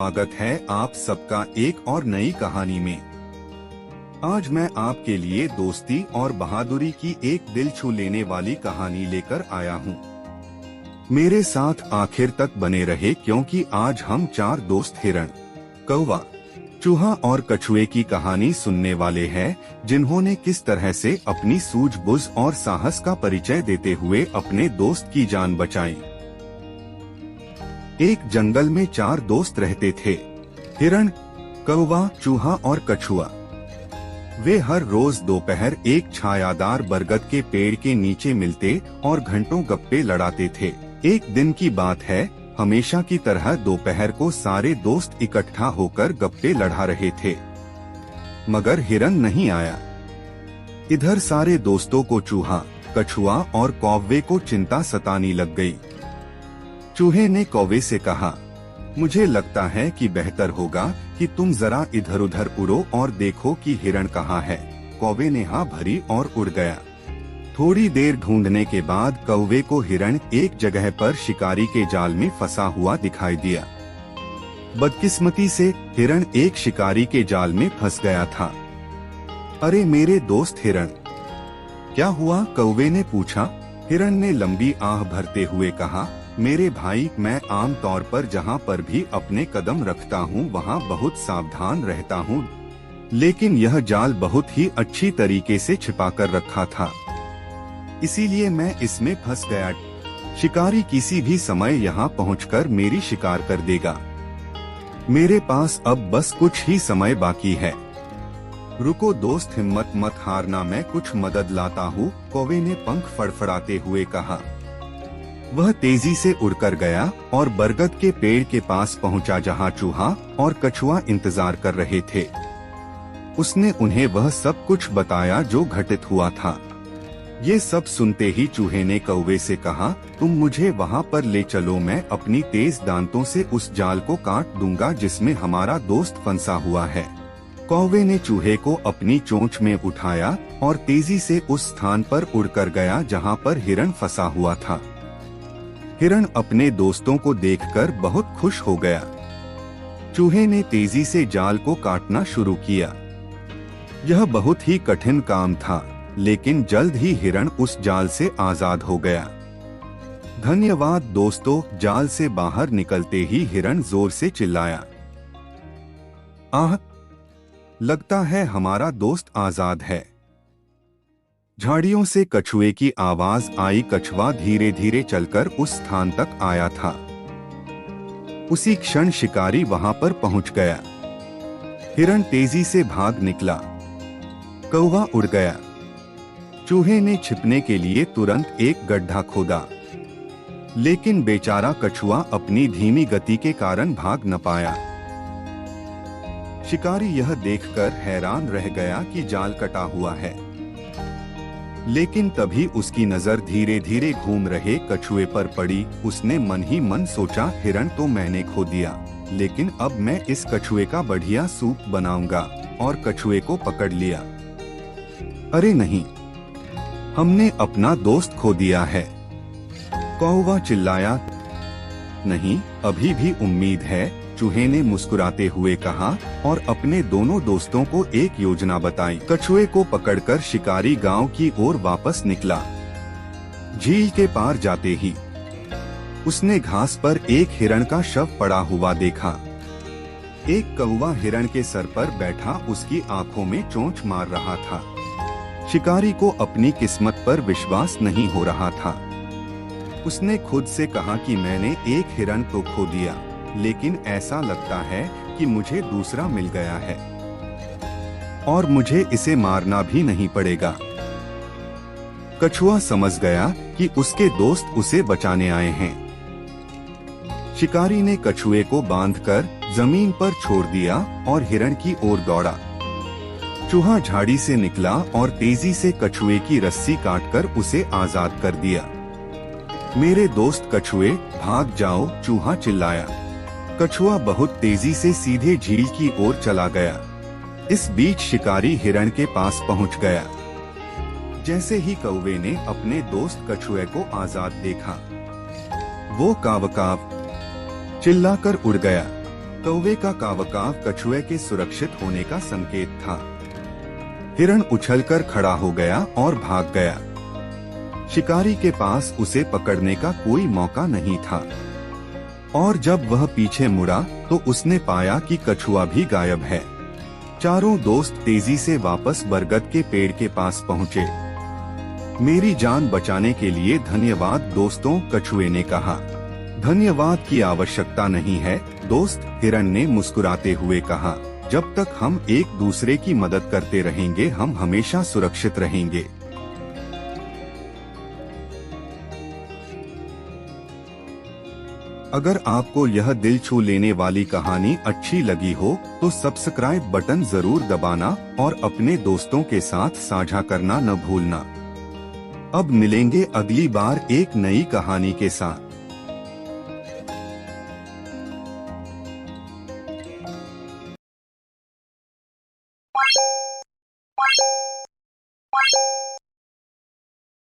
स्वागत है आप सबका एक और नई कहानी में। आज मैं आपके लिए दोस्ती और बहादुरी की एक दिल छू लेने वाली कहानी लेकर आया हूँ। मेरे साथ आखिर तक बने रहे क्योंकि आज हम 4 दोस्त हिरण, कौवा, चूहा और कछुए की कहानी सुनने वाले हैं, जिन्होंने किस तरह से अपनी सूझबूझ और साहस का परिचय देते हुए अपने दोस्त की जान बचाई। एक जंगल में 4 दोस्त रहते थे, हिरण, कौवा, चूहा और कछुआ। वे हर रोज दोपहर एक छायादार बरगद के पेड़ के नीचे मिलते और घंटों गप्पे लड़ाते थे। एक दिन की बात है, हमेशा की तरह दोपहर को सारे दोस्त इकट्ठा होकर गप्पे लड़ा रहे थे, मगर हिरण नहीं आया। इधर सारे दोस्तों को चूहा, कछुआ और कौवे को चिंता सताने लग गई। चूहे ने कौवे से कहा, मुझे लगता है कि बेहतर होगा कि तुम जरा इधर उधर उड़ो और देखो कि हिरण कहाँ है। कौवे ने हाँ भरी और उड़ गया। थोड़ी देर ढूंढने के बाद कौवे को हिरण एक जगह पर शिकारी के जाल में फंसा हुआ दिखाई दिया। बदकिस्मती से हिरण एक शिकारी के जाल में फंस गया था। अरे मेरे दोस्त हिरण, क्या हुआ? कौवे ने पूछा। हिरण ने लंबी आह भरते हुए कहा, मेरे भाई, मैं आम तौर पर जहाँ पर भी अपने कदम रखता हूँ वहाँ बहुत सावधान रहता हूँ, लेकिन यह जाल बहुत ही अच्छी तरीके से छिपाकर रखा था, इसीलिए मैं इसमें फंस गया। शिकारी किसी भी समय यहाँ पहुँचकर मेरी शिकार कर देगा। मेरे पास अब बस कुछ ही समय बाकी है। रुको दोस्त, हिम्मत मत हारना, मैं कुछ मदद लाता हूँ, कौवे ने पंख फड़फड़ाते हुए कहा। वह तेजी से उड़कर गया और बरगद के पेड़ के पास पहुंचा जहां चूहा और कछुआ इंतजार कर रहे थे। उसने उन्हें वह सब कुछ बताया जो घटित हुआ था। ये सब सुनते ही चूहे ने कौवे से कहा, तुम मुझे वहां पर ले चलो, मैं अपनी तेज दांतों से उस जाल को काट दूंगा जिसमें हमारा दोस्त फंसा हुआ है। कौवे ने चूहे को अपनी चोंच में उठाया और तेजी से उस स्थान पर उड़कर गया जहां पर हिरण फंसा हुआ था। हिरण अपने दोस्तों को देखकर बहुत खुश हो गया। चूहे ने तेजी से जाल को काटना शुरू किया। यह बहुत ही कठिन काम था, लेकिन जल्द ही हिरण उस जाल से आजाद हो गया। धन्यवाद दोस्तों। जाल से बाहर निकलते ही हिरण जोर से चिल्लाया, आह, लगता है हमारा दोस्त आजाद है। झाड़ियों से कछुए की आवाज आई। कछुआ धीरे धीरे चलकर उस स्थान तक आया था। उसी क्षण शिकारी वहां पर पहुंच गया। हिरण तेजी से भाग निकला। कौवा उड़ गया। चूहे ने छिपने के लिए तुरंत एक गड्ढा खोदा, लेकिन बेचारा कछुआ अपनी धीमी गति के कारण भाग न पाया। शिकारी यह देखकर हैरान रह गया कि जाल कटा हुआ है, लेकिन तभी उसकी नजर धीरे धीरे घूम रहे कछुए पर पड़ी। उसने मन ही मन सोचा, हिरण तो मैंने खो दिया, लेकिन अब मैं इस कछुए का बढ़िया सूप बनाऊंगा, और कछुए को पकड़ लिया। अरे नहीं, हमने अपना दोस्त खो दिया है। कौवा चिल्लाया। नहीं, अभी भी उम्मीद है, चूहे ने मुस्कुराते हुए कहा और अपने दोनों दोस्तों को एक योजना बताई। कछुए को पकड़कर शिकारी गांव की ओर वापस निकला। झील के पार जाते ही उसने घास पर एक हिरण का शव पड़ा हुआ देखा। एक कौवा हिरण के सर पर बैठा उसकी आंखों में चोंच मार रहा था। शिकारी को अपनी किस्मत पर विश्वास नहीं हो रहा था। उसने खुद से कहा कि मैंने एक हिरण तो खो दिया, लेकिन ऐसा लगता है कि मुझे दूसरा मिल गया है और मुझे इसे मारना भी नहीं पड़ेगा। कछुआ समझ गया कि उसके दोस्त उसे बचाने आए हैं। शिकारी ने कछुए को बांधकर जमीन पर छोड़ दिया और हिरण की ओर दौड़ा। चूहा झाड़ी से निकला और तेजी से कछुए की रस्सी काटकर उसे आजाद कर दिया। मेरे दोस्त कछुए, भाग जाओ, चूहा चिल्लाया। कछुआ बहुत तेजी से सीधे झील की ओर चला गया। इस बीच शिकारी हिरण के पास पहुंच गया। जैसे ही कौवे ने अपने दोस्त कछुए को आजाद देखा, वो काव काव चिल्लाकर उड़ गया। कौवे का कावकाव कछुए के सुरक्षित होने का संकेत था। हिरण उछलकर खड़ा हो गया और भाग गया। शिकारी के पास उसे पकड़ने का कोई मौका नहीं था और जब वह पीछे मुड़ा तो उसने पाया कि कछुआ भी गायब है। चारों दोस्त तेजी से वापस बरगद के पेड़ के पास पहुँचे। मेरी जान बचाने के लिए धन्यवाद दोस्तों, कछुए ने कहा। धन्यवाद की आवश्यकता नहीं है दोस्त, हिरण ने मुस्कुराते हुए कहा। जब तक हम एक दूसरे की मदद करते रहेंगे हम हमेशा सुरक्षित रहेंगे। अगर आपको यह दिल छू लेने वाली कहानी अच्छी लगी हो तो सब्सक्राइब बटन जरूर दबाना और अपने दोस्तों के साथ साझा करना न भूलना। अब मिलेंगे अगली बार एक नई कहानी के साथ।